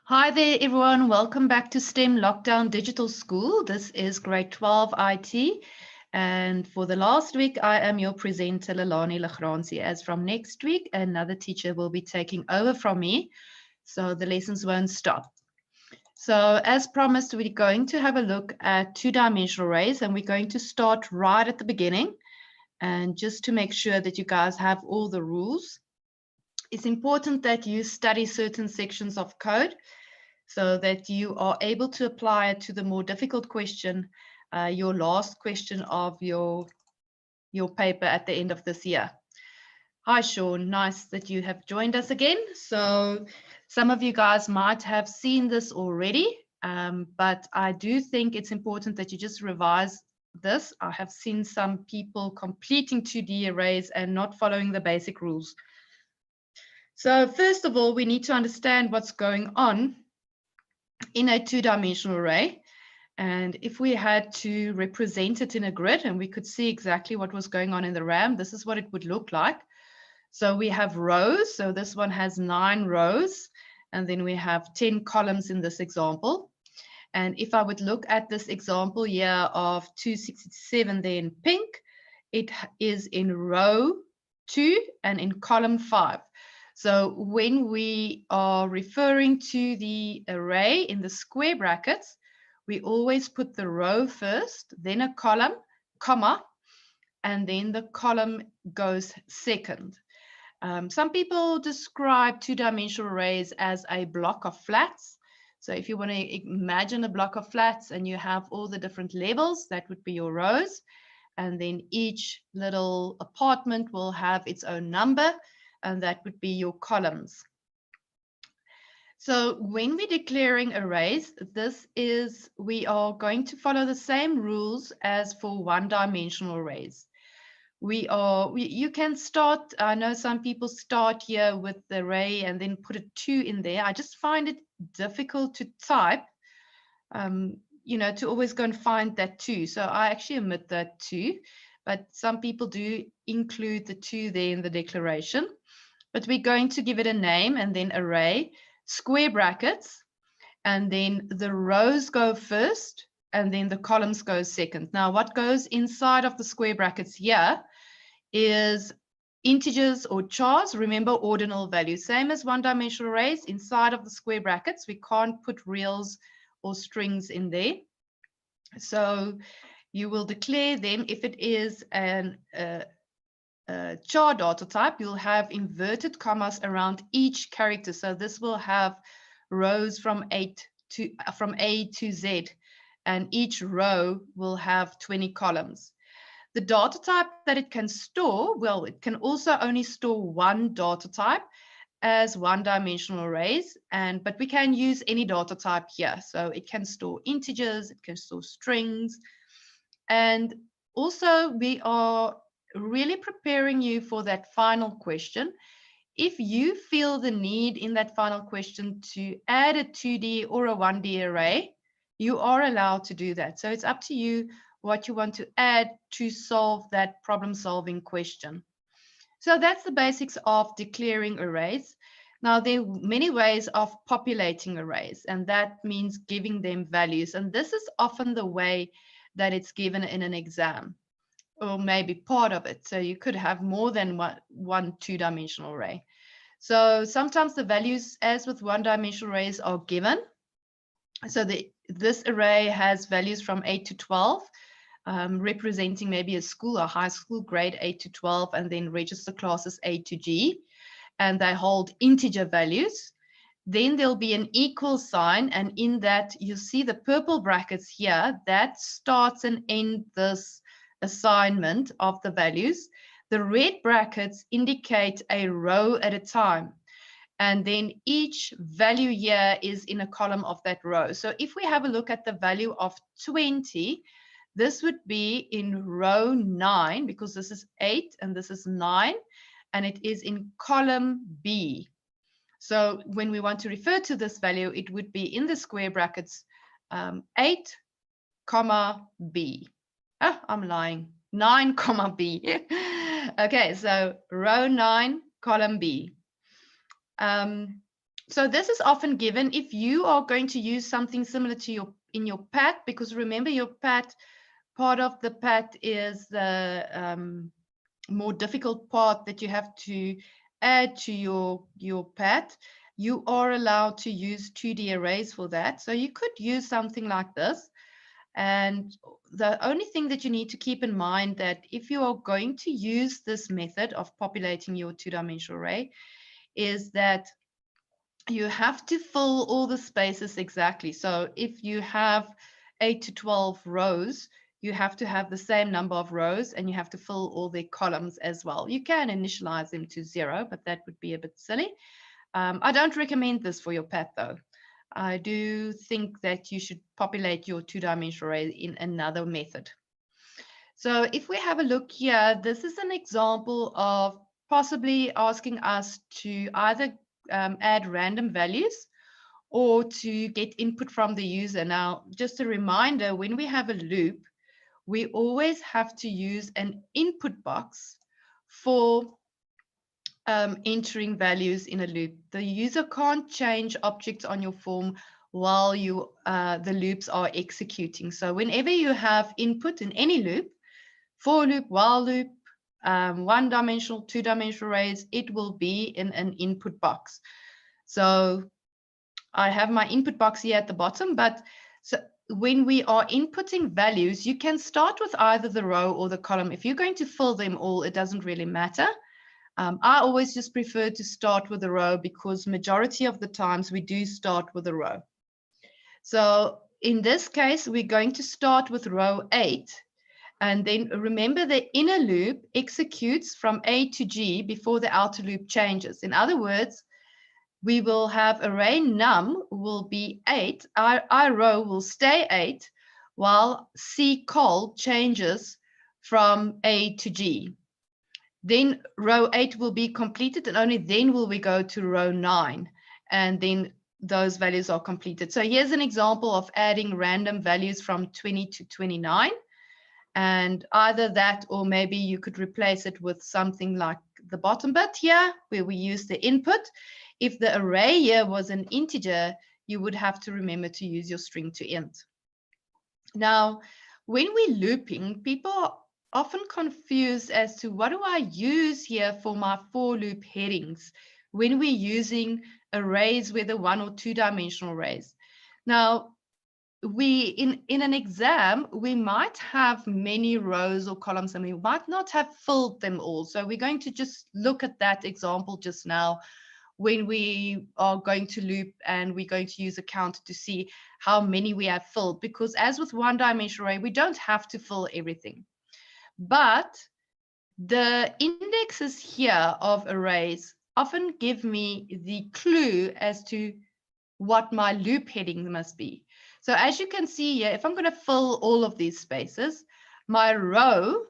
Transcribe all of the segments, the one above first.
Hi there, everyone. Welcome back to STEM Lockdown Digital School. This is grade 12 IT. And for the last week, I am your presenter, Lalani Lagranzi. As from next week, another teacher will be taking over from me, so the lessons won't stop. So as promised, we're going to have a look at two-dimensional arrays, and we're going to start right at the beginning. And just to make sure that you guys have all the rules, it's important that you study certain sections of code so that you are able to apply it to the more difficult question, your last question of your paper at the end of this year. Hi, Sean. Nice that you have joined us again. So some of you guys might have seen this already, but I do think it's important that you just revise this. I have seen some people completing 2D arrays and not following the basic rules. So first of all, we need to understand what's going on in a two-dimensional array. And if we had to represent it in a grid and we could see exactly what was going on in the RAM, this is what it would look like. So we have rows. So this one has 9 rows. And then we have 10 columns in this example. And if I would look at this example here of 267 there in pink, it is in row 2 and in column 5. So when we are referring to the array in the square brackets, we always put the row first, then a column, comma, and then the column goes second. Some people describe two-dimensional arrays as a block of flats. So if you want to imagine a block of flats and you have all the different levels, that would be your rows. And then each little apartment will have its own number, and that would be your columns. So when we're declaring arrays, we are going to follow the same rules as for one-dimensional arrays. You can start, I know some people start here with the array and then put a 2 in there. I just find it difficult to type, to always go and find that 2. So I actually omit that 2, but some people do include the 2 there in the declaration. But we're going to give it a name and then array, square brackets, and then the rows go first, and then the columns go second. Now, what goes inside of the square brackets here is integers or chars. Remember, ordinal values. Same as one-dimensional arrays, inside of the square brackets, we can't put reals or strings in there. So you will declare them. If it is an char data type, you'll have inverted commas around each character. So this will have rows from A to Z, and each row will have 20 columns. The data type that it can store, well, it can also only store one data type as one-dimensional arrays, but we can use any data type here. So it can store integers, it can store strings, and also we are really preparing you for that final question. If you feel the need in that final question to add a 2D or a 1D array, you are allowed to do that. So it's up to you what you want to add to solve that problem-solving question. So that's the basics of declaring arrays. Now, there are many ways of populating arrays, and that means giving them values. And this is often the way that it's given in an exam, or maybe part of it. So you could have more than one two-dimensional array. So sometimes the values, as with one-dimensional arrays, are given. So this array has values from 8 to 12, representing maybe a school, a high school, grade 8 to 12, and then register classes A to G, and they hold integer values. Then there'll be an equal sign, and in that you see the purple brackets here, that starts and ends this assignment of the values. The red brackets indicate a row at a time, and then each value here is in a column of that row. So if we have a look at the value of 20, this would be in row 9, because this is 8 and this is 9, and it is in column B. So when we want to refer to this value, it would be in the square brackets 8, comma B. Oh, I'm lying. 9, comma B. Okay, so row 9, column B. So this is often given if you are going to use something similar to in your PAT, because remember your PAT, part of the PAT is the more difficult part that you have to add to your PAT. You are allowed to use 2D arrays for that. So you could use something like this. And the only thing that you need to keep in mind that if you are going to use this method of populating your two-dimensional array is that you have to fill all the spaces exactly. So if you have 8 to 12 rows, you have to have the same number of rows and you have to fill all the columns as well. You can initialize them to 0, but that would be a bit silly. I don't recommend this for your PAT though. I do think that you should populate your two-dimensional array in another method. So if we have a look here, this is an example of possibly asking us to either add random values or to get input from the user. Now, just a reminder, when we have a loop, we always have to use an input box for entering values in a loop. The user can't change objects on your form while the loops are executing. So whenever you have input in any loop, for loop, while loop, one-dimensional, two-dimensional arrays, it will be in an input box. So I have my input box here at the bottom, but so when we are inputting values, you can start with either the row or the column. If you're going to fill them all, it doesn't really matter. I always just prefer to start with a row because majority of the times we do start with a row. So in this case, we're going to start with row 8. And then remember the inner loop executes from A to G before the outer loop changes. In other words, we will have array num will be 8. I row will stay 8 while C col changes from A to G. Then row 8 will be completed and only then will we go to row 9 and then those values are completed. So here's an example of adding random values from 20 to 29. And either that or maybe you could replace it with something like the bottom bit here where we use the input. If the array here was an integer, you would have to remember to use your string to int. Now, when we're looping, people are often confused as to what do I use here for my for loop headings when we're using arrays, whether one or two dimensional arrays. Now, in an exam, we might have many rows or columns and we might not have filled them all. So we're going to just look at that example just now when we are going to loop and we're going to use a counter to see how many we have filled, because as with one dimensional array, we don't have to fill everything. But the indexes here of arrays often give me the clue as to what my loop heading must be. So as you can see here, if I'm going to fill all of these spaces, my row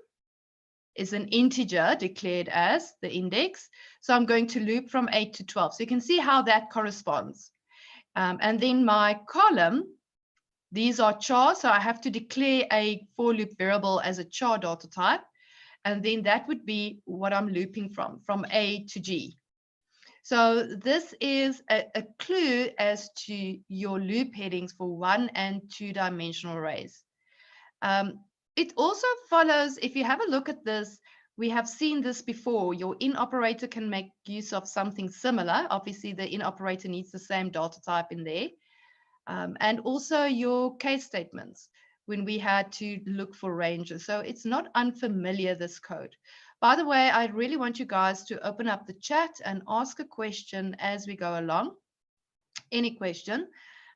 is an integer declared as the index. So I'm going to loop from 8 to 12. So you can see how that corresponds. And then my column, these are chars. So I have to declare a for loop variable as a char data type. And then that would be what I'm looping from A to G. So this is a clue as to your loop headings for one and two dimensional arrays. It also follows, if you have a look at this, we have seen this before. Your in operator can make use of something similar. Obviously, the in operator needs the same data type in there. And also your case statements when we had to look for ranges. So it's not unfamiliar, this code. By the way, I really want you guys to open up the chat and ask a question as we go along. Any question,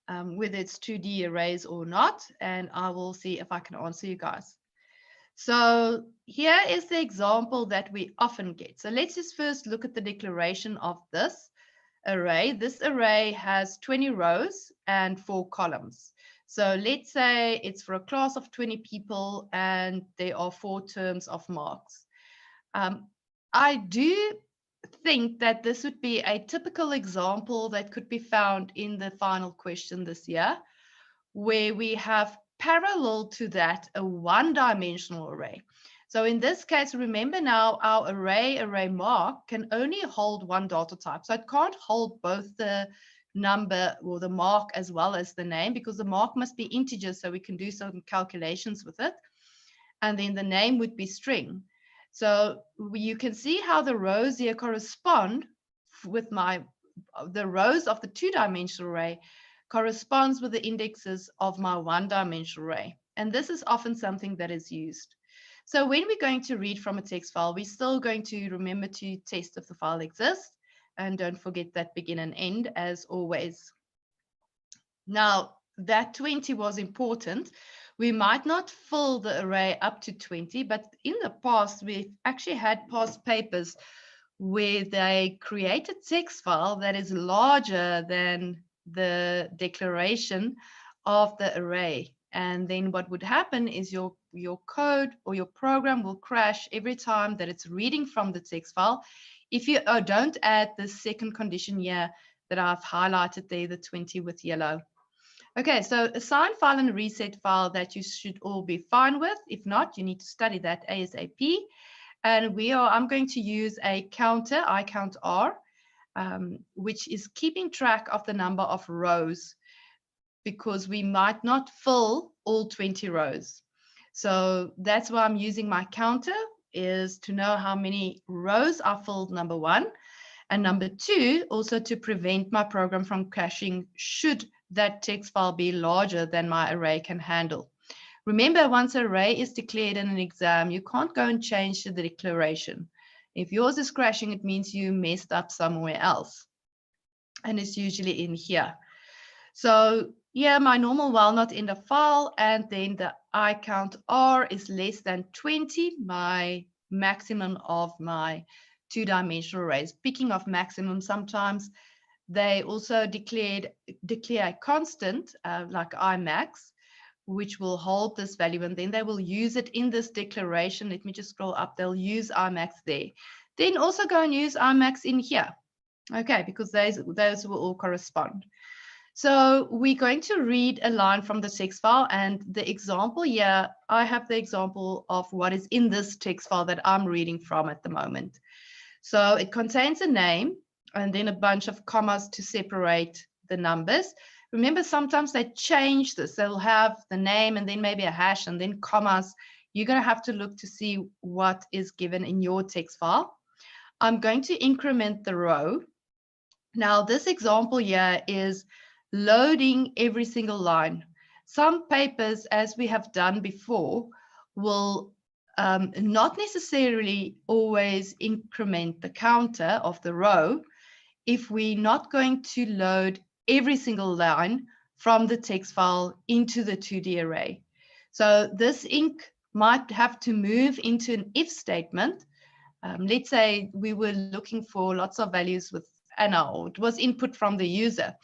whether it's 2D arrays or not, and I will see if I can answer you guys. So here is the example that we often get. So let's just first look at the declaration of this array. This array has 20 rows and 4 columns. So let's say it's for a class of 20 people and there are 4 terms of marks. I do think that this would be a typical example that could be found in the final question this year, where we have parallel to that a one-dimensional array. So in this case, remember now our array mark can only hold one data type. So it can't hold both the number or the mark as well as the name, because the mark must be integer so we can do some calculations with it. And then the name would be string. So you can see how the rows here correspond with the rows of the two-dimensional array corresponds with the indexes of my one-dimensional array. And this is often something that is used. So when we're going to read from a text file, we're still going to remember to test if the file exists. And don't forget that begin and end as always. Now, that 20 was important. We might not fill the array up to 20, but in the past, we've actually had past papers where they create a text file that is larger than the declaration of the array. And then what would happen is your code or your program will crash every time that it's reading from the text file. If you don't add the second condition here that I've highlighted there, the 20 with yellow. Okay, so assign file and reset file that you should all be fine with. If not, you need to study that ASAP. And I'm going to use a counter, iCountR, which is keeping track of the number of rows, because we might not fill all 20 rows. So that's why I'm using my counter, is to know how many rows are filled, number one. And number two, also to prevent my program from crashing should that text file be larger than my array can handle. Remember, once an array is declared in an exam, you can't go and change the declaration. If yours is crashing, it means you messed up somewhere else. And it's usually in here. So yeah, my normal while not end of file, and then the iCountR is less than 20, my maximum of my two-dimensional arrays. Speaking of maximum, sometimes they also declare a constant like imax, which will hold this value, and then they will use it in this declaration. Let me just scroll up. They'll use imax there. Then also go and use imax in here. Okay, because those will all correspond. So we're going to read a line from the text file, and the example here, I have the example of what is in this text file that I'm reading from at the moment. So it contains a name and then a bunch of commas to separate the numbers. Remember, sometimes they change this. They'll have the name and then maybe a hash and then commas. You're going to have to look to see what is given in your text file. I'm going to increment the row. Now, this example here is loading every single line. Some papers, as we have done before, will not necessarily always increment the counter of the row if we're not going to load every single line from the text file into the 2D array. So this inc might have to move into an if statement. Let's say we were looking for lots of values with Anna, or it was input from the user.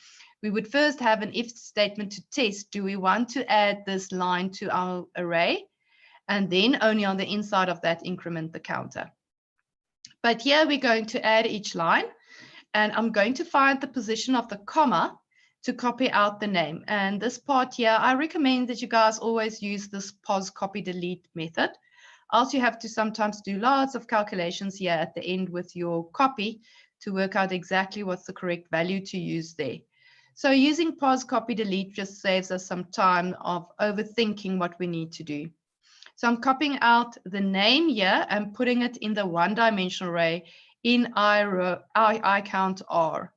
We would first have an if statement to test, do we want to add this line to our array? And then only on the inside of that increment the counter. But here we're going to add each line, and I'm going to find the position of the comma to copy out the name. And this part here, I recommend that you guys always use this pos copy delete method. Also, you have to sometimes do lots of calculations here at the end with your copy to work out exactly what's the correct value to use there. So using pos copy delete just saves us some time of overthinking what we need to do. So I'm copying out the name here and putting it in the one-dimensional array in iCountR.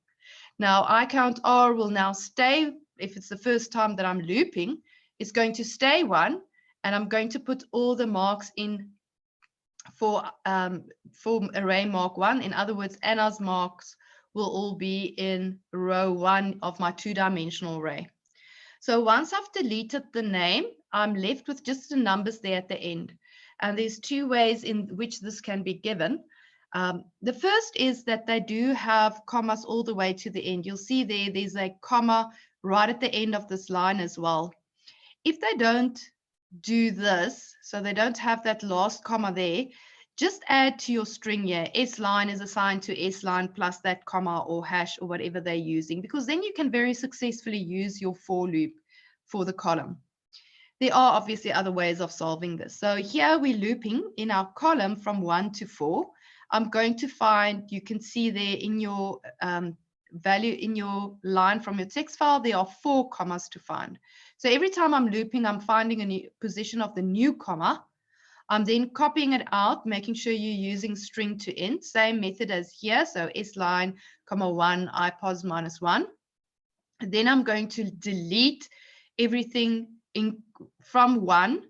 Now, iCountR will now stay, if it's the first time that I'm looping, it's going to stay one, and I'm going to put all the marks in for array mark one. In other words, Anna's marks will all be in row one of my two-dimensional array. So once I've deleted the name, I'm left with just the numbers there at the end. And there's two ways in which this can be given. The first is that they do have commas all the way to the end. You'll see there's a comma right at the end of this line as well. If they don't do this, so they don't have that last comma there, just add to your string here, S line is assigned to S line plus that comma or hash or whatever they're using, because then you can very successfully use your for loop for the column. There are obviously other ways of solving this. So here we're looping in our column from 1 to 4. I'm going to find, you can see there in your value in your line from your text file, there are 4 commas to find. So every time I'm looping, I'm finding a new position of the new comma. I'm then copying it out, making sure you're using string to end, same method as here. So S line, comma 1, IPOS minus 1. Then I'm going to delete everything from 1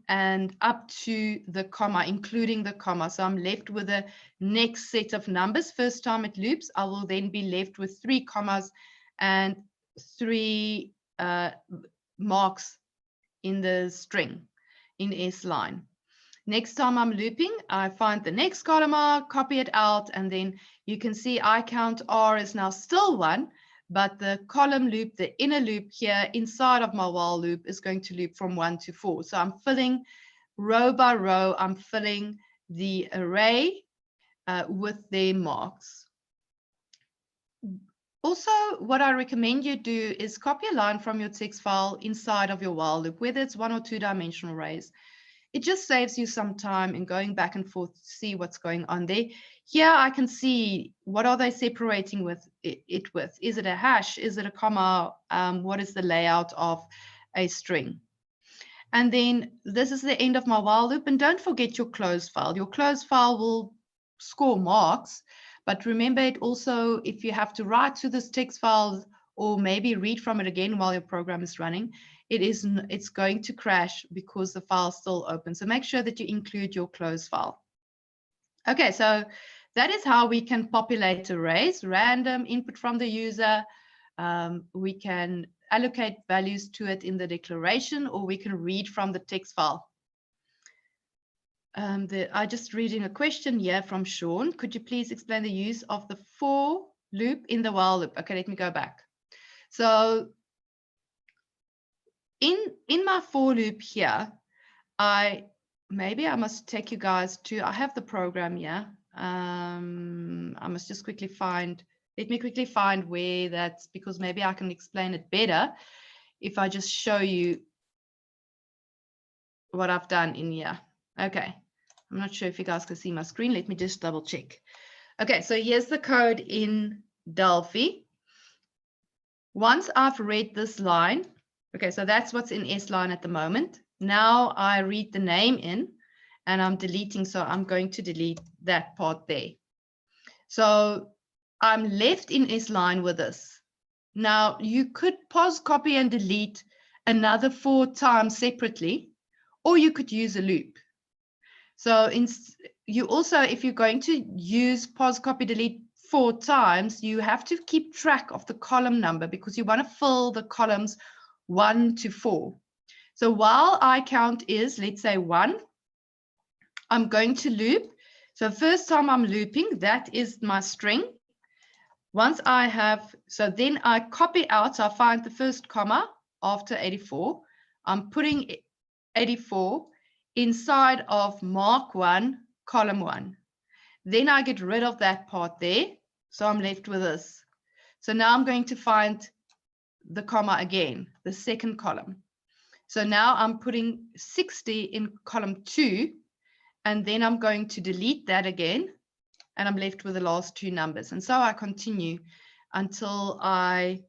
and up to the comma, including the comma. So I'm left with the next set of numbers. First time it loops, I will then be left with 3 commas and 3 marks in the string in S line. Next time I'm looping, I find the next column, copy it out, and then you can see I count R is now still 1, but the column loop, the inner loop here inside of my while loop is going to loop from 1 to 4. So I'm filling row by row, I'm filling the array with their marks. Also, what I recommend you do is copy a line from your text file inside of your while loop, whether it's 1 or 2 dimensional arrays. It just saves you some time in going back and forth to see what's going on there. Here I can see what are they separating with it with. Is it a hash? Is it a comma? What is the layout of a string? And then this is the end of my while loop. And don't forget your close file. Your close file will score marks. But remember it also, if you have to write to this text file or maybe read from it again while your program is running, it's going to crash because the file is still open. So make sure that you include your close file. Okay, so that is how we can populate arrays, random input from the user. We can allocate values to it in the declaration, or we can read from the text file. I just reading a question here from Sean. Could you please explain the use of the for loop in the while loop? Okay, let me go back. So in my for loop here, maybe I must take you guys to, I have the program here. I must just quickly find, let me quickly find where that's, because maybe I can explain it better if I just show you what I've done in here. Okay, I'm not sure if you guys can see my screen. Let me just double check. Okay, so here's the code in Delphi. Once I've read this line, okay, so that's what's in S line at the moment. Now I read the name in and I'm deleting, so I'm going to delete that part there. So I'm left in S line with this. Now you could pause, copy and delete another 4 times separately, or you could use a loop. So you also, if you're going to use pause, copy, delete 4 times, you have to keep track of the column number because you want to fill the columns 1 to 4. So while I count is, let's say 1, I'm going to loop. So first time I'm looping, that is my string. Once I have, so then I copy out, so I find the first comma after 84. I'm putting 84 inside of mark 1, column 1. Then I get rid of that part there. So I'm left with this. So now I'm going to find the comma again, the second column. So now I'm putting 60 in column 2, and then I'm going to delete that again, and I'm left with the last 2 numbers. And so I continue until I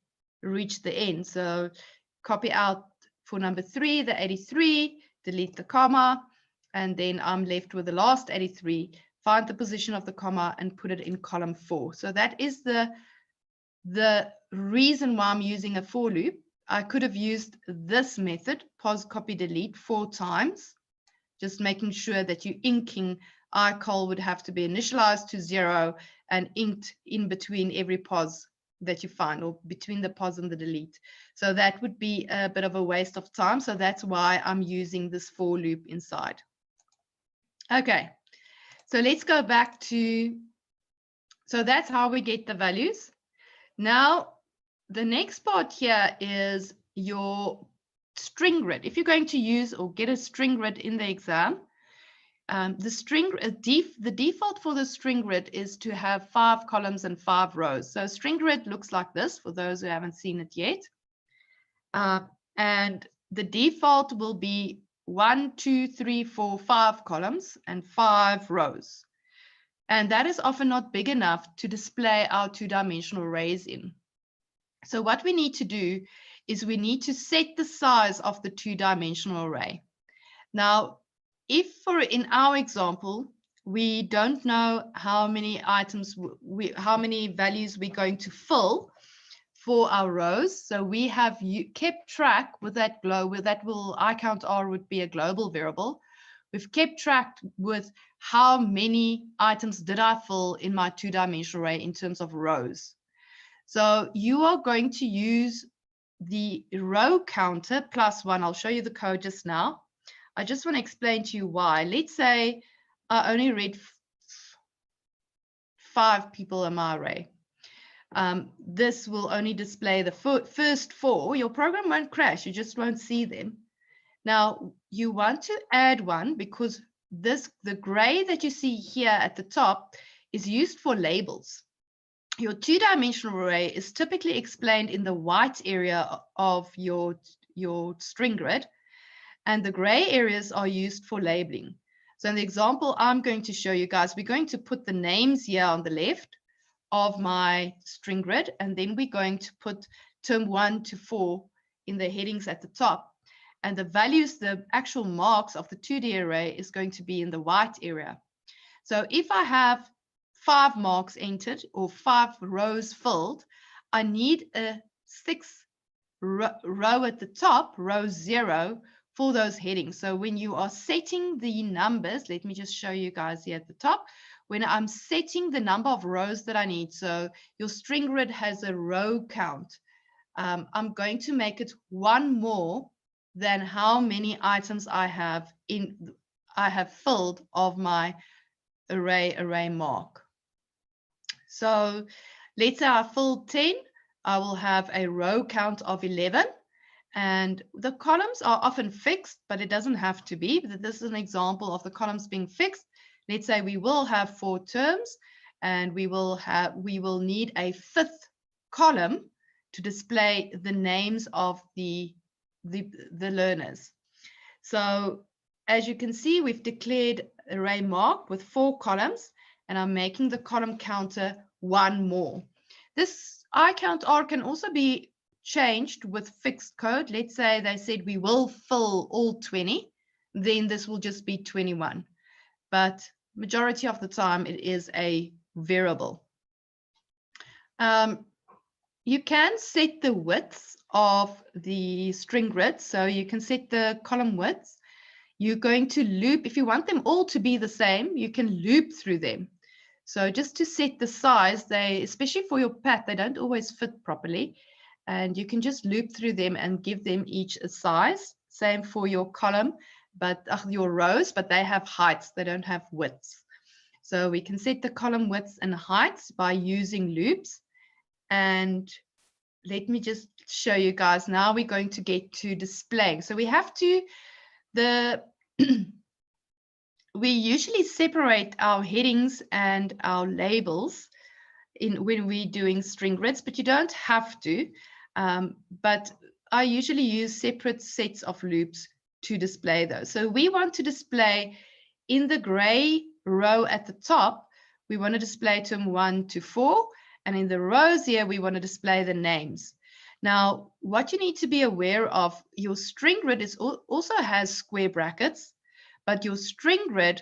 reach the end. So copy out for number 3, the 83, delete the comma, and then I'm left with the last 83, find the position of the comma and put it in column 4. So that is the reason why I'm using a for loop. I could have used this method, pause, copy, delete 4 times, just making sure that you inking icol would have to be initialized to 0 and inked in between every pause that you find, or between the pause and the delete. So that would be a bit of a waste of time. So that's why I'm using this for loop inside. Okay, so let's go back to, so that's how we get the values. Now, the next part here is your string grid. If you're going to use or get a string grid in the exam, the default for the string grid is to have 5 columns and 5 rows. So string grid looks like this for those who haven't seen it yet. And the default will be 1, 2, 3, 4, 5 columns and 5 rows. And that is often not big enough to display our two-dimensional arrays in. So what we need to do is we need to set the size of the two-dimensional array. Now, if in our example, we don't know how many items, how many values we're going to fill for our rows. So we have kept track with that iCountR would be a global variable. We've kept track with how many items did I fill in my two-dimensional array in terms of rows. So you are going to use the row counter +1. I'll show you the code just now. I just want to explain to you why. Let's say I only read 5 people in my array. This will only display the first 4. Your program won't crash. You just won't see them. Now, you want to add one because the gray that you see here at the top is used for labels. Your two-dimensional array is typically explained in the white area of your string grid, and the gray areas are used for labeling. So in the example I'm going to show you guys, we're going to put the names here on the left of my string grid, and then we're going to put term 1 to 4 in the headings at the top. And the values, the actual marks of the 2D array is going to be in the white area. So if I have 5 marks entered or 5 rows filled, I need a 6th row at the top, row 0, for those headings. So when you are setting the numbers, let me just show you guys here at the top. When I'm setting the number of rows that I need, so your string grid has a row count, I'm going to make it 1 more than how many items I have filled of my array mark. So let's say I filled 10, I will have a row count of 11, and the columns are often fixed, but it doesn't have to be. This is an example of the columns being fixed. Let's say we will have 4 terms, and we will need a 5th column to display the names of the learners. So as you can see, we've declared array mark with 4 columns, and I'm making the column counter 1 more. This iCountR can also be changed with fixed code. Let's say they said we will fill all 20, then this will just be 21. But majority of the time it is a variable. You can set the widths of the string grid, so you can set the column widths. You're going to loop, if you want them all to be the same, you can loop through them. So just to set the size, especially for your path, they don't always fit properly. And you can just loop through them and give them each a size. Same for your column, but your rows, but they have heights, they don't have widths. So we can set the column widths and heights by using loops. And let me just show you guys. Now we're going to get to displaying. So we have to, we usually separate our headings and our labels when we're doing string grids, but you don't have to. But I usually use separate sets of loops to display those. So we want to display in the gray row at the top, we want to display term 1 to 4. And in the rows here, we want to display the names. Now, what you need to be aware of, your string grid also has square brackets, but your string grid,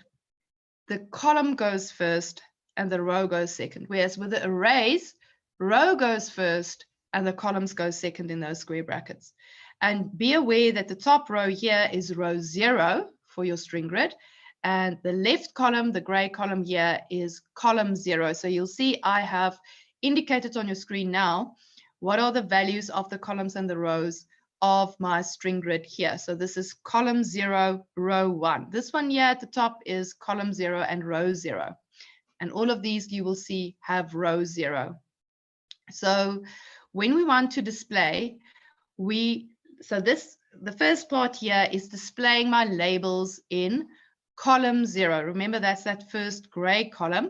the column goes first and the row goes second. Whereas with the arrays, row goes first and the columns go second in those square brackets. And be aware that the top row here is row 0 for your string grid. And the left column, the gray column here, is column 0. So you'll see I have indicated on your screen now what are the values of the columns and the rows of my string grid here. So this is column 0, row 1. This one here at the top is column 0 and row 0. And all of these you will see have row 0. So when we want to display, the first part here is displaying my labels in column 0. Remember, that's that first gray column.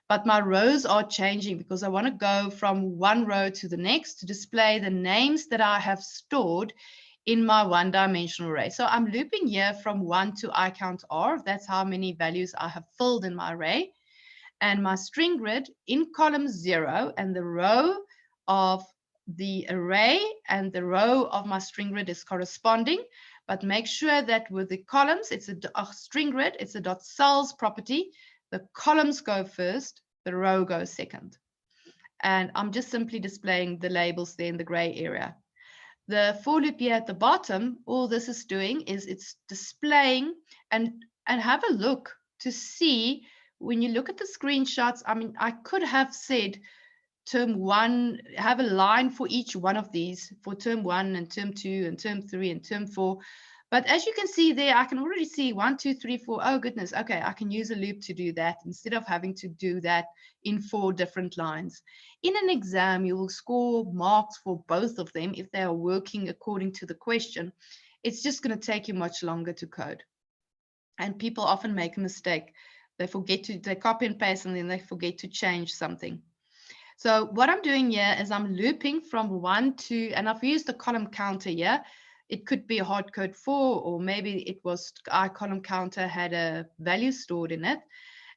But my rows are changing because I want to go from one row to the next to display the names that I have stored in my one-dimensional array. So I'm looping here from 1 to I count R. That's how many values I have filled in my array. And my string grid in column 0, and the row of the array and the row of my string grid is corresponding. But make sure that with the columns, it's a string grid, it's a dot cells property. The columns go first, the row goes second. And I'm just simply displaying the labels there in the gray area. The for loop here at the bottom, all this is doing is it's displaying and have a look to see when you look at the screenshots. I mean, I could have said term 1, have a line for each one of these for term 1 and term 2 and term 3 and term 4. But as you can see there, I can already see 1, 2, 3, 4. Oh, goodness. Okay, I can use a loop to do that instead of having to do that in 4 different lines. In an exam, you will score marks for both of them if they are working according to the question. It's just going to take you much longer to code. And people often make a mistake. They copy and paste, and then they forget to change something. So what I'm doing here is I'm looping from 1 to, and I've used the column counter here. It could be a hard code 4, or maybe it was I column counter had a value stored in it.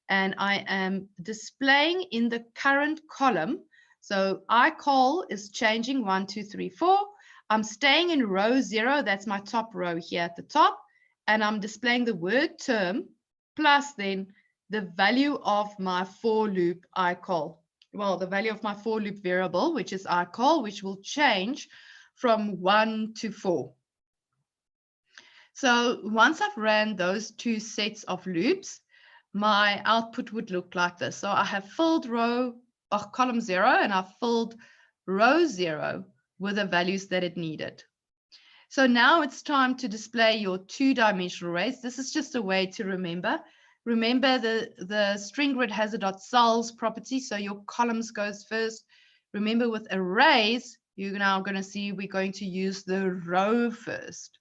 And I am displaying in the current column. So iCol is changing 1, 2, 3, 4. I'm staying in row 0. That's my top row here at the top. And I'm displaying the word term plus then the value of my for loop iCol. Well, the value of my for loop variable, which is iCol, which will change from 1 to 4. So once I've ran those 2 sets of loops, my output would look like this. So I have filled column 0, and I've filled row 0 with the values that it needed. So now it's time to display your 2-dimensional arrays. This is just a way to remember. Remember the string grid has a dot cells property, so your columns goes first. Remember with arrays, you're now going to see we're going to use the row first.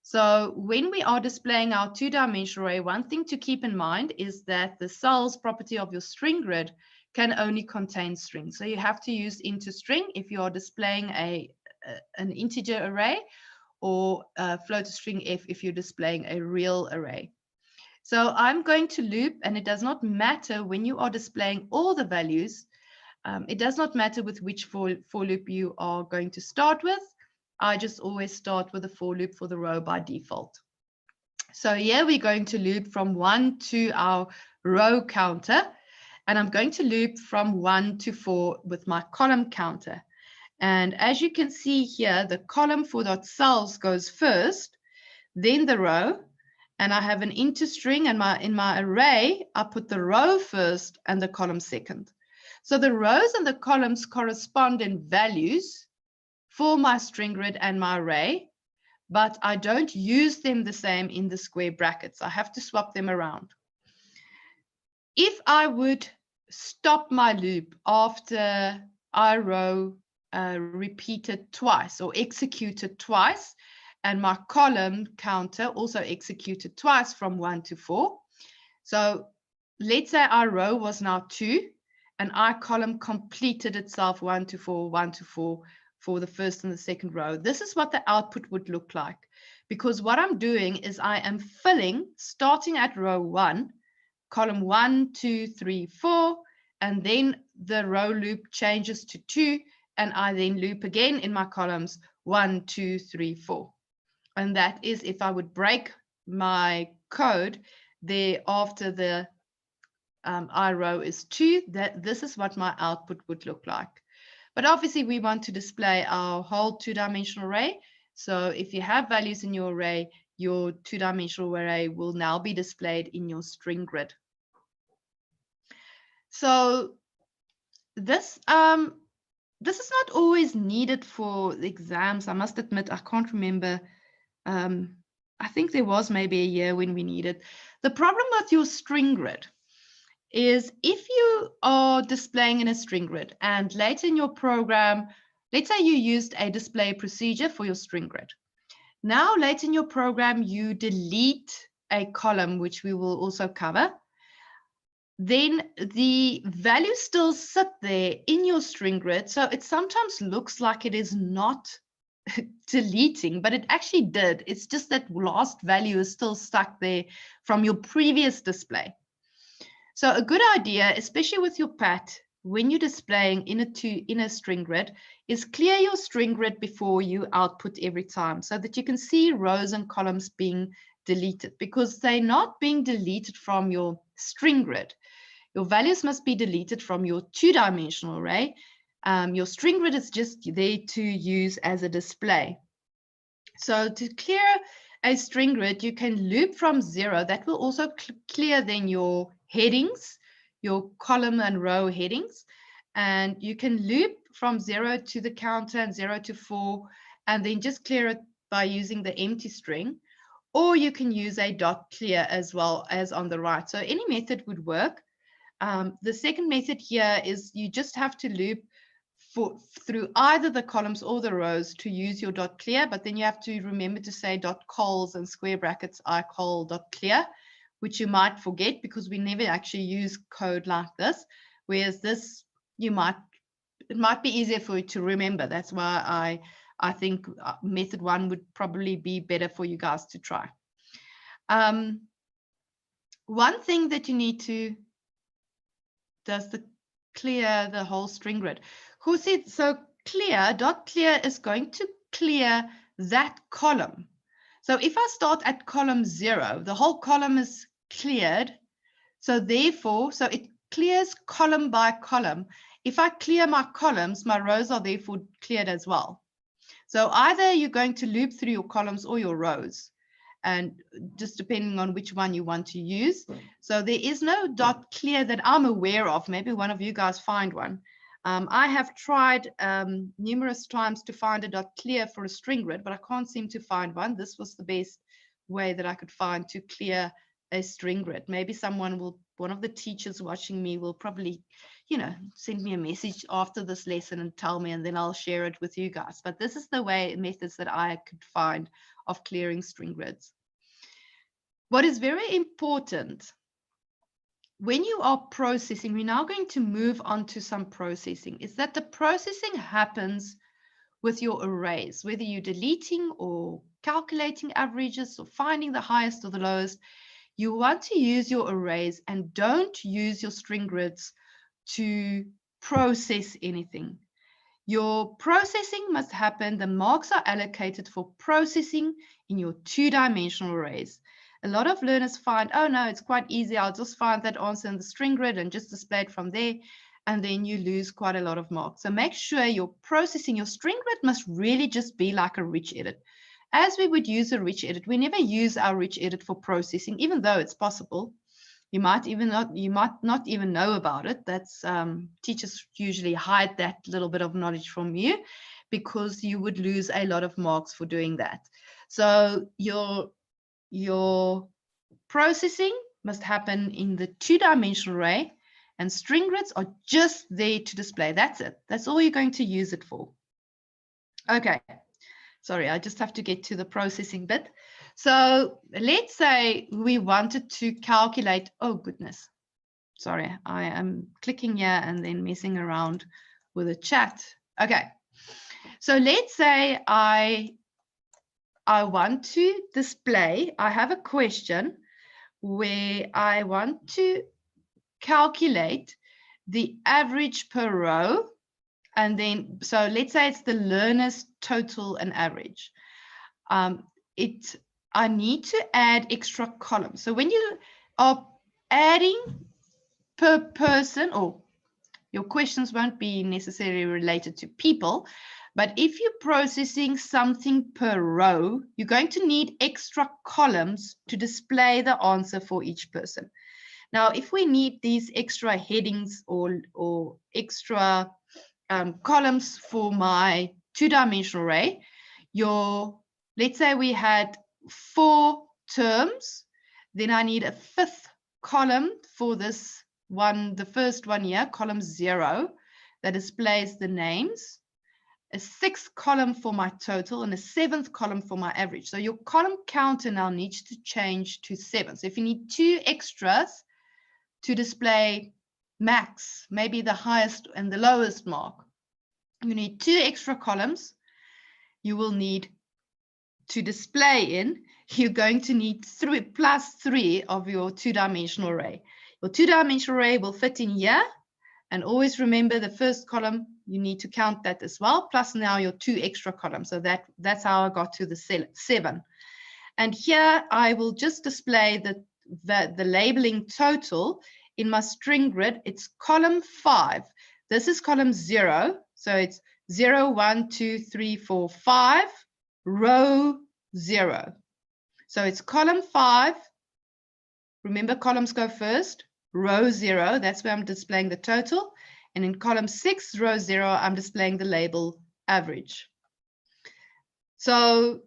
So when we are displaying our 2-dimensional array, one thing to keep in mind is that the cells property of your string grid can only contain strings. So you have to use into string if you are displaying an integer array, or float string F if you're displaying a real array. So I'm going to loop, and it does not matter when you are displaying all the values. It does not matter with which for loop you are going to start with. I just always start with a for loop for the row by default. So here we're going to loop from 1 to our row counter, and I'm going to loop from 1 to 4 with my column counter. And as you can see here, the column for dot cells goes first, then the row, and I have an into string, and in my array, I put the row first and the column second. So the rows and the columns correspond in values for my string grid and my array, but I don't use them the same in the square brackets. I have to swap them around. If I would stop my loop after I row repeated twice or executed twice, and my column counter also executed twice from 1 to 4. So let's say our row was now 2, and our column completed itself 1 to 4, 1 to 4 for the first and the second row. This is what the output would look like, because what I'm doing is I am filling, starting at row 1, column 1, 2, 3, 4, and then the row loop changes to 2, and I then loop again in my columns 1, 2, 3, 4. And that is if I would break my code there after the I row is 2, this is what my output would look like. But obviously we want to display our whole 2-dimensional array. So if you have values in your array, your 2-dimensional array will now be displayed in your string grid. So this is not always needed for the exams. I must admit, I can't remember. I think there was maybe a year when we needed. The problem with your string grid is if you are displaying in a string grid and later in your program, let's say you used a display procedure for your string grid. Now later in your program, you delete a column, which we will also cover. Then the values still sit there in your string grid. So it sometimes looks like it is not deleting, but it actually did. It's just that last value is still stuck there from your previous display. So a good idea, especially with your PAT, when you're displaying in a string grid, is clear your string grid before you output every time so that you can see rows and columns being deleted, because they're not being deleted from your string grid. Your values must be deleted from your two-dimensional array. Your string grid is just there to use as a display. So to clear a string grid, you can loop from 0. That will also clear then your headings, your column and row headings. And you can loop from 0 to the counter and 0 to 4, and then just clear it by using the empty string. Or you can use a dot clear as well as on the right. So any method would work. The second method here is you just have to loop through either the columns or the rows to use your dot clear, but then you have to remember to say dot cols and square brackets icol dot clear, which you might forget because we never actually use code like this. Whereas this, it might be easier for you to remember. That's why I think method 1 would probably be better for you guys to try. One thing that you need to does the clear the whole string grid. Who said so? Clear dot clear is going to clear that column. So if I start at column 0, the whole column is cleared. So therefore, so it clears column by column. If I clear my columns, my rows are therefore cleared as well. So either you're going to loop through your columns or your rows, and just depending on which one you want to use. So there is no dot clear that I'm aware of. Maybe one of you guys find one. I have tried numerous times to find a dot clear for a string grid, but I can't seem to find one. This was the best way that I could find to clear a string grid. Maybe one of the teachers watching me will probably, send me a message after this lesson and tell me, and then I'll share it with you guys. But this is the methods that I could find of clearing string grids. What is very important when you are processing, we're now going to move on to some processing, is that the processing happens with your arrays, whether you're deleting or calculating averages or finding the highest or the lowest. You want to use your arrays and don't use your string grids to process anything. Your processing must happen. The marks are allocated for processing in your two-dimensional arrays. A lot of learners find, oh no, it's quite easy. I'll just find that answer in the string grid and just display it from there. And then you lose quite a lot of marks. So make sure your processing, your string grid must really just be like a rich edit. As we would use a rich edit, we never use our rich edit for processing, even though it's possible. You might not even know about it. That's teachers usually hide that little bit of knowledge from you because you would lose a lot of marks for doing that. So your processing must happen in the two-dimensional array, and string grids are just there to display. That's it. That's all you're going to use it for. Okay. Sorry, I just have to get to the processing bit. So let's say we wanted to calculate, oh goodness, sorry, I am clicking here and then messing around with the chat. Okay, so let's say I want to display, I have a question where I want to calculate the average per row. And then, so let's say it's the learner's total and average. I need to add extra columns. So when you are adding per person, or your questions won't be necessarily related to people, but if you're processing something per row, you're going to need extra columns to display the answer for each person. Now, if we need these extra headings or extra columns for my two-dimensional array, let's say we had 4 terms, then I need a 5th column for this one, the first one here, column 0, that displays the names, a 6th column for my total, and a 7th column for my average. So your column counter now needs to change to 7. So if you need 2 extras to display max, maybe the highest and the lowest mark, you need 2 extra columns. you will need to display in, you're going to need +3 of your 2-dimensional array. Your 2-dimensional array will fit in here. And always remember the first column, you need to count that as well, plus now your 2 extra columns. So that's how I got to the 7. And here I will just display the labeling total in my string grid. It's column 5. This is column 0. So it's 0, 1, 2, 3, 4, 5, row 0. So it's column 5. Remember, columns go first. Row 0, that's where I'm displaying the total. And in column 6, row 0, I'm displaying the label average. So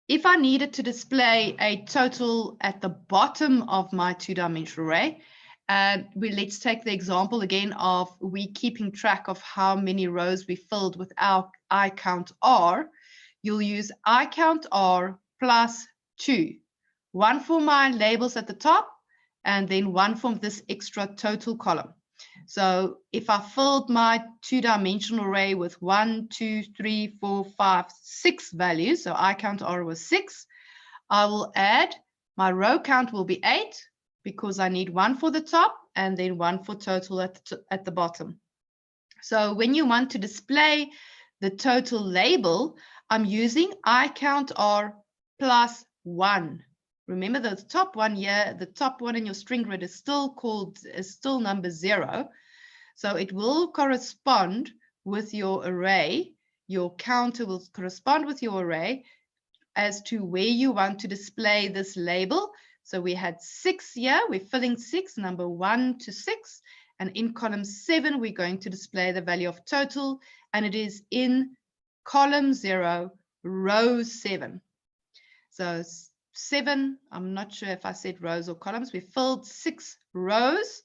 if I needed to display a total at the bottom of my 2-dimensional array, let's take the example again of we keeping track of how many rows we filled with our iCountR. You'll use iCountR plus 2. 1 for my labels at the top, and then 1 from this extra total column. So if I filled my 2-dimensional array with 1, 2, 3, 4, 5, 6 values, so iCountR was 6, I will add, my row count will be 8 because I need 1 for the top and then 1 for total at the bottom. So when you want to display the total label, I'm using iCountR plus 1. Remember the top one here, the top one in your string grid is still number 0. So it will correspond with your array. Your counter will correspond with your array as to where you want to display this label. So we had 6 here, we're filling 6, number 1 to 6. And in column 7, we're going to display the value of total, and it is in column 0, row 7. So 7, I'm not sure if I said rows or columns. We filled 6 rows.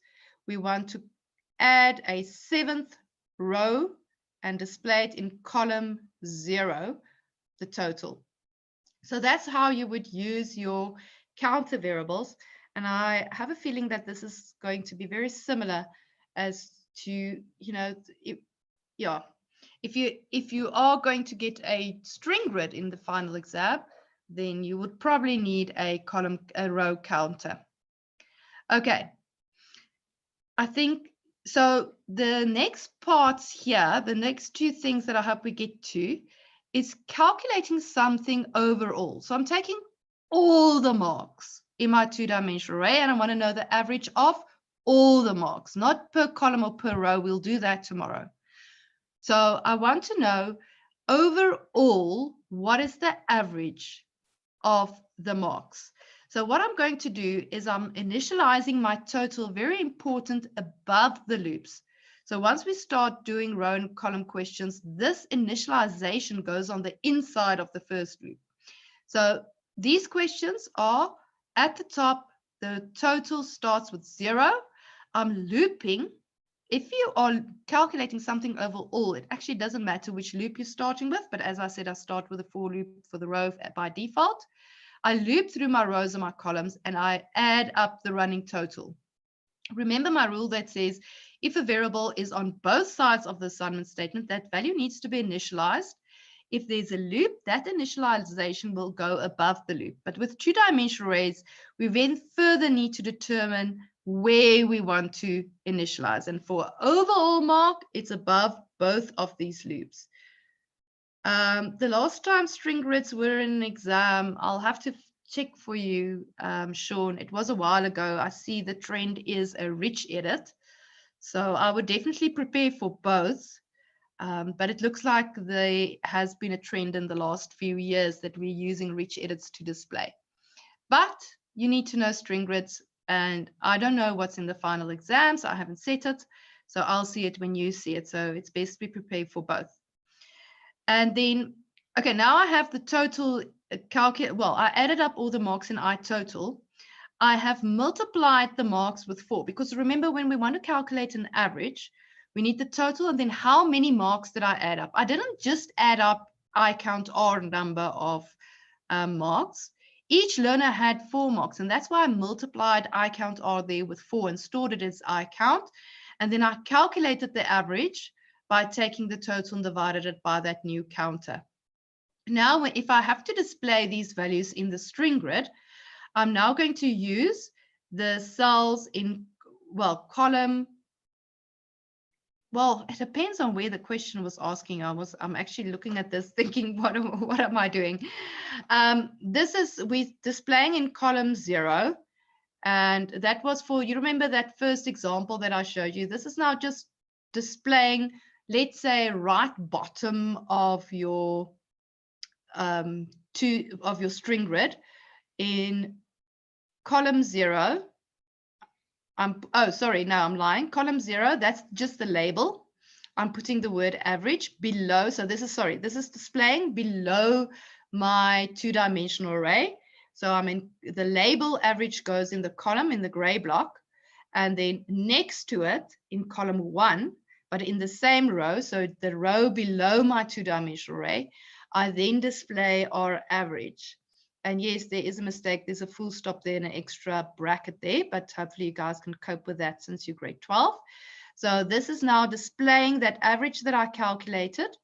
We want to add a 7th row and display it in column 0, the total. So that's how you would use your counter variables. And I have a feeling that this is going to be very similar as to, if you are going to get a string grid in the final exam, then you would probably need a row counter. Okay, I think so. The next parts here, the next 2 things that I hope we get to is calculating something overall. So I'm taking all the marks in my 2-dimensional array, and I want to know the average of all the marks, not per column or per row. We'll do that tomorrow. So I want to know overall, what is the average of the marks? So what I'm going to do is I'm initializing my total, very important, above the loops. So once we start doing row and column questions, this initialization goes on the inside of the first loop. So these questions are at the top, the total starts with 0. I'm looping. If you are calculating something overall, it actually doesn't matter which loop you're starting with, but as I said, I start with a for loop for the row by default. I loop through my rows and my columns, and I add up the running total. Remember my rule that says if a variable is on both sides of the assignment statement, that value needs to be initialized. If there's a loop, that initialization will go above the loop. But with 2-dimensional arrays, we then further need to determine where we want to initialize. And for overall mark, it's above both of these loops. The last time string grids were in an exam, I'll have to check for you, Sean. It was a while ago. I see the trend is a rich edit. So I would definitely prepare for both. But it looks like there has been a trend in the last few years that we're using rich edits to display. But you need to know string grids, and I don't know what's in the final exam, so I haven't set it. So I'll see it when you see it. So it's best to be prepared for both. And then, okay, now I have the total well, I added up all the marks in iTotal. I have multiplied the marks with 4, because remember, when we want to calculate an average, we need the total and then how many marks did I add up. I didn't just add up iCountR number of marks. Each learner had 4 marks, and that's why I multiplied iCountR there with 4 and stored it as iCount. And then I calculated the average by taking the total and divided it by that new counter. Now, if I have to display these values in the string grid, I'm now going to use the cells in, well, column. Well, it depends on where the question was asking. I'm actually looking at this thinking, what am I doing? We're displaying in column 0. And that was for, you remember that first example that I showed you? This is now just displaying, let's say, right bottom of your string grid in column 0. Oh, sorry, no, I'm lying. Column 0, that's just the label. I'm putting the word average below. So this is displaying below my 2-dimensional array. So I'm in the label average goes in the column in the gray block, and then next to it in column 1, but in the same row, so the row below my 2-dimensional array, I then display our average. And yes, there is a mistake. There's a full stop there and an extra bracket there, but hopefully you guys can cope with that since you're grade 12. So this is now displaying that average that I calculated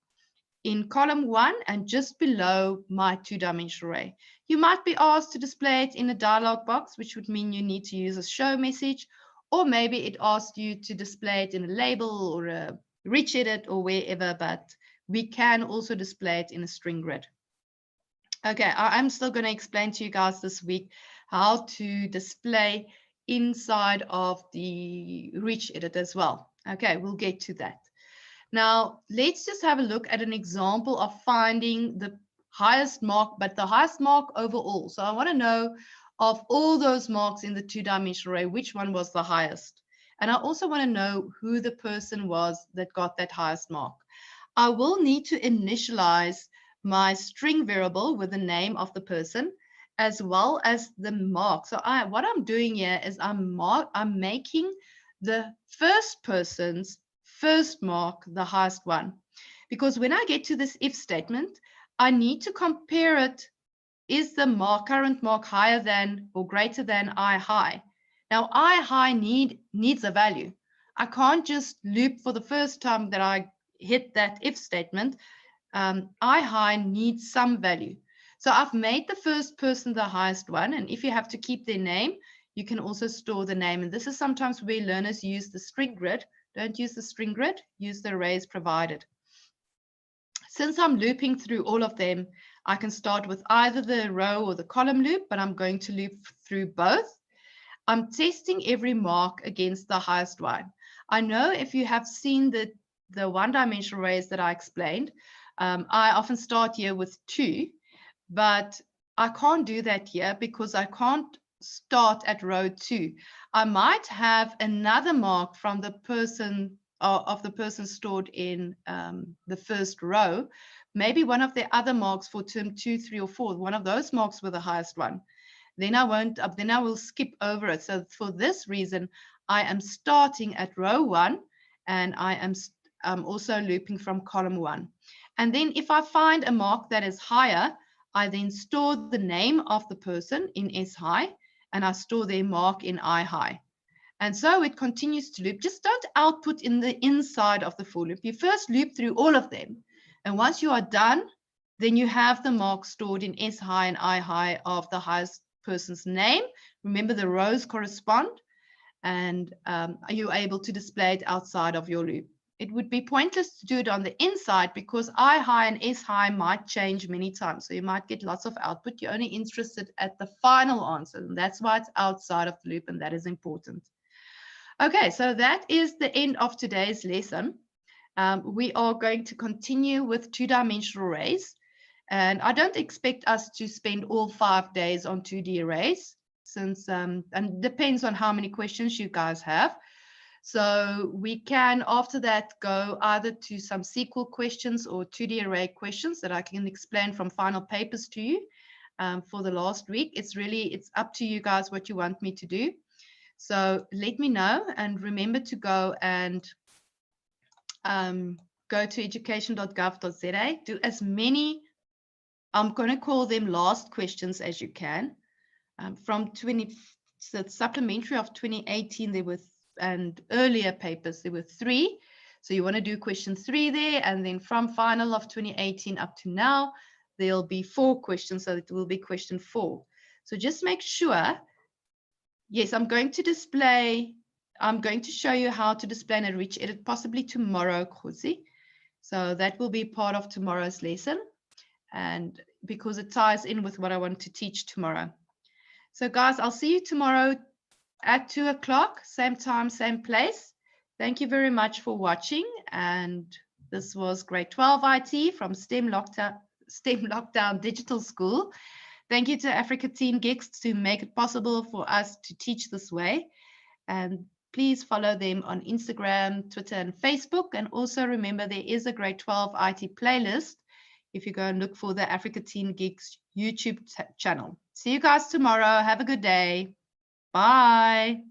in column 1 and just below my 2-dimensional array. You might be asked to display it in a dialog box, which would mean you need to use a show message, or maybe it asks you to display it in a label or a rich edit or wherever, but we can also display it in a string grid. Okay, I'm still going to explain to you guys this week how to display inside of the rich edit as well. Okay, we'll get to that. Now, let's just have a look at an example of finding the highest mark, but the highest mark overall. So I want to know of all those marks in the 2-dimensional array, which one was the highest? And I also want to know who the person was that got that highest mark. I will need to initialize my string variable with the name of the person as well as the mark. So what I'm doing here is I'm making the first person's first mark the highest one, because when I get to this if statement, I need to compare it. Is the current mark higher than or greater than I high? Now I high needs a value. I can't just loop for the first time that I hit that if statement. I high needs some value. So I've made the first person the highest one, and if you have to keep their name, you can also store the name. And this is sometimes where learners use the string grid. Don't use the string grid, use the arrays provided. Since I'm looping through all of them, I can start with either the row or the column loop, but I'm going to loop through both. I'm testing every mark against the highest one. I know if you have seen the 1-dimensional arrays that I explained, I often start here with 2, but I can't do that here because I can't start at row 2. I might have another mark from the person of the person stored in the first row. Maybe one of the other marks for term 2, 3, or 4, one of those marks were the highest one. Then I will skip over it. So for this reason, I am starting at row 1, and I am also looping from column 1. And then if I find a mark that is higher, I then store the name of the person in S high, and I store their mark in I high. And so it continues to loop. Just don't output in the inside of the for loop. You first loop through all of them. And once you are done, then you have the mark stored in S high and I high of the highest person's name. Remember, the rows correspond, and you're able to display it outside of your loop. It would be pointless to do it on the inside because I high and S high might change many times. So you might get lots of output. You're only interested at the final answer. And that's why it's outside of the loop, and that is important. Okay, so that is the end of today's lesson. We are going to continue with 2-dimensional arrays. And I don't expect us to spend all 5 days on 2D arrays, since and it depends on how many questions you guys have. So we can, after that, go either to some SQL questions or 2D array questions that I can explain from final papers to you for the last week. It's up to you guys what you want me to do. So let me know, and remember to go and go to education.gov.za. Do as many, I'm going to call them last questions as you can. From the supplementary of 2018, there were, and earlier papers, there were 3. So you want to do question 3 there, and then from final of 2018 up to now, there'll be 4 questions, so it will be question 4. So just make sure. Yes, I'm going to show you how to display in a rich edit possibly tomorrow, Kgosi. So that will be part of tomorrow's lesson, and because it ties in with what I want to teach tomorrow. So guys, I'll see you tomorrow at 2 o'clock, same time, same place. Thank you very much for watching. And this was Grade 12 IT from STEM Lockdown Digital School. Thank you to Africa Teen Geeks to make it possible for us to teach this way. And please follow them on Instagram, Twitter, and Facebook. And also remember, there is a Grade 12 IT playlist if you go and look for the Africa Teen Geeks YouTube channel. See you guys tomorrow. Have a good day. Bye.